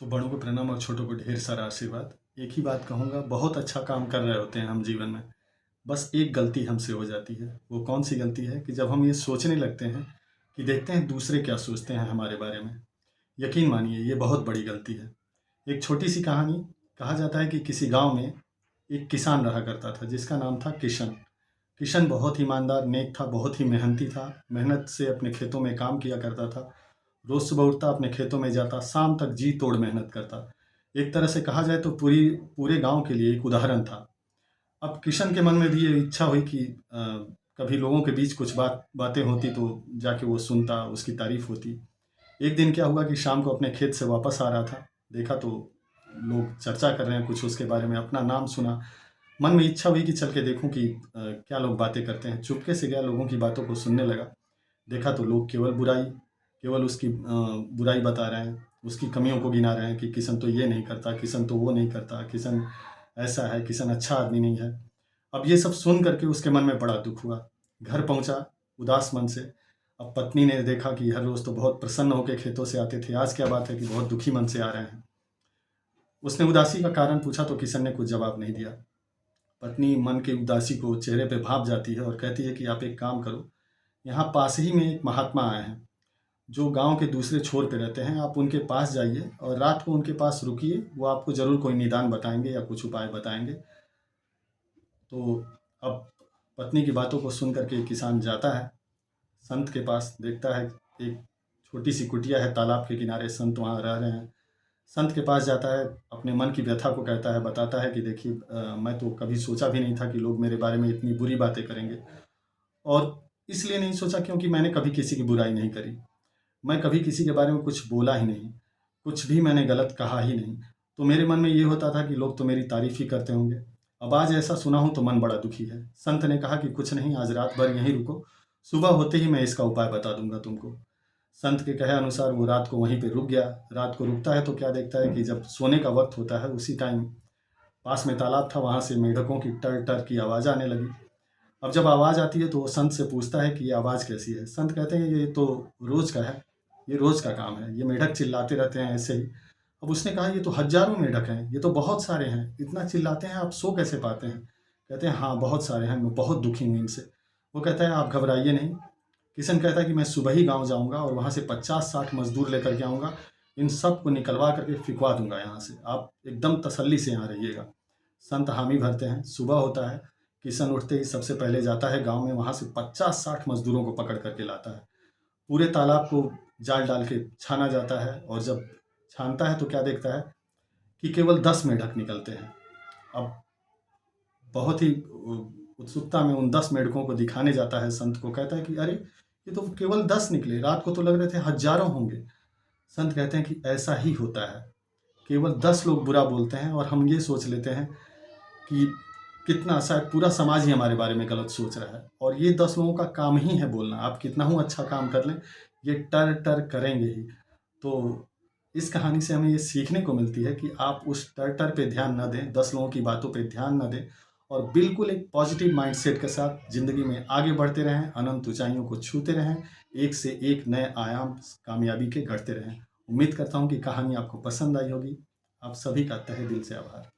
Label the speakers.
Speaker 1: तो बड़ों को प्रणाम और छोटों को ढेर सारा आशीर्वाद। एक ही बात कहूँगा, बहुत अच्छा काम कर रहे होते हैं हम जीवन में। बस एक गलती हमसे हो जाती है। वो कौन सी गलती है कि जब हम ये सोचने लगते हैं कि देखते हैं दूसरे क्या सोचते हैं हमारे बारे में। यकीन मानिए ये बहुत बड़ी गलती है। एक छोटी सी कहानी। कहा जाता है कि किसी गाँव में एक किसान रहा करता था जिसका नाम था किशन। किशन बहुत ही ईमानदार, नेक था, बहुत ही मेहनती था। मेहनत से अपने खेतों में काम किया करता था। रोज़ सुबह उठता, अपने खेतों में जाता, शाम तक जी तोड़ मेहनत करता। एक तरह से कहा जाए तो पूरे गाँव के लिए एक उदाहरण था। अब किशन के मन में भी ये इच्छा हुई कि कभी लोगों के बीच कुछ बातें होती तो जाके वो सुनता, उसकी तारीफ़ होती। एक दिन क्या हुआ कि शाम को अपने खेत से वापस आ रहा था, देखा तो लोग चर्चा कर रहे हैं कुछ उसके बारे में, अपना नाम सुना। मन में इच्छा हुई कि चल के देखूँ कि क्या लोग बातें करते हैं। चुपके से गया, लोगों की बातों को सुनने लगा। देखा तो लोग केवल उसकी बुराई बता रहे हैं, उसकी कमियों को गिना रहे हैं कि किशन तो ये नहीं करता, किशन तो वो नहीं करता, किशन ऐसा है, किशन अच्छा आदमी नहीं है। अब ये सब सुन करके उसके मन में बड़ा दुख हुआ। घर पहुंचा उदास मन से। अब पत्नी ने देखा कि हर रोज तो बहुत प्रसन्न होकर खेतों से आते थे, आज क्या बात है कि बहुत दुखी मन से आ रहे हैं। उसने उदासी का कारण पूछा तो किशन ने कुछ जवाब नहीं दिया। पत्नी मन की उदासी को चेहरे पे भाप जाती है और कहती है कि आप एक काम करो, यहाँ पास ही में एक महात्मा आए हैं जो गांव के दूसरे छोर पे रहते हैं। आप उनके पास जाइए और रात को उनके पास रुकिए, वो आपको ज़रूर कोई निदान बताएंगे या कुछ उपाय बताएंगे। तो अब पत्नी की बातों को सुन करके किसान जाता है संत के पास। देखता है एक छोटी सी कुटिया है तालाब के किनारे, संत वहाँ रह रहे हैं। संत के पास जाता है, अपने मन की व्यथा को कहता है, बताता है कि देखिए मैं तो कभी सोचा भी नहीं था कि लोग मेरे बारे में इतनी बुरी बातें करेंगे। और इसलिए नहीं सोचा क्योंकि मैंने कभी किसी की बुराई नहीं करी। मैं कभी किसी के बारे में कुछ बोला ही नहीं, कुछ भी मैंने गलत कहा ही नहीं। तो मेरे मन में ये होता था कि लोग तो मेरी तारीफ़ ही करते होंगे। अब आज ऐसा सुना हूँ तो मन बड़ा दुखी है। संत ने कहा कि कुछ नहीं, आज रात भर यहीं रुको, सुबह होते ही मैं इसका उपाय बता दूंगा तुमको। संत के कहे अनुसार वो रात को वहीं पे रुक गया। रात को रुकता है तो क्या देखता है कि जब सोने का वक्त होता है उसी टाइम पास में तालाब था, वहाँ से मेढकों की टर टर की आवाज़ आने लगी। अब जब आवाज़ आती है तो वो संत से पूछता है कि ये आवाज़ कैसी है। संत कहते हैं ये तो रोज़ का है, ये रोज़ का काम है, ये मेढक चिल्लाते रहते हैं ऐसे ही। अब उसने कहा ये तो हज़ारों मेढक हैं, ये तो बहुत सारे हैं, इतना चिल्लाते हैं, आप सो कैसे पाते हैं? कहते हैं हाँ बहुत सारे हैं, मैं बहुत दुखी हूँ इनसे। वो कहता है आप घबराइए नहीं। किशन कहता है कि मैं सुबह ही गाँव जाऊँगा और वहाँ से 50-60 मज़दूर लेकर के आऊँगा, इन सब को निकलवा करके फिकवा दूँगा यहाँ से, आप एकदम तसल्ली से यहाँ रहिएगा। संत हामी भरते हैं, सुबह होता है। किशन उठते ही सबसे पहले जाता है गाँव में, वहाँ से 50-60 मज़दूरों को पकड़ कर के लाता है। पूरे तालाब को जाल डाल के छाना जाता है और जब छानता है तो क्या देखता है कि केवल 10 मेढक निकलते हैं। अब बहुत ही उत्सुकता में उन 10 मेढकों को दिखाने जाता है संत को, कहता है कि अरे ये तो केवल 10 निकले, रात को तो लग रहे थे हज़ारों होंगे। संत कहते हैं कि ऐसा ही होता है, केवल 10 लोग बुरा बोलते हैं और हम ये सोच लेते हैं कि कितना शायद पूरा समाज ही हमारे बारे में गलत सोच रहा है, और ये 10 लोगों का काम ही है बोलना। आप कितना ही अच्छा काम कर लें, ये टर टर करेंगे ही। तो इस कहानी से हमें ये सीखने को मिलती है कि आप उस टर टर पे ध्यान न दें, 10 लोगों की बातों पे ध्यान न दें, और बिल्कुल एक पॉजिटिव माइंडसेट के साथ ज़िंदगी में आगे बढ़ते रहें, अनंत ऊंचाइयों को छूते रहें, एक से एक नए आयाम कामयाबी के गढ़ते रहें। उम्मीद करता हूँ कि कहानी आपको पसंद आई होगी। आप सभी का तहे दिल से आभार।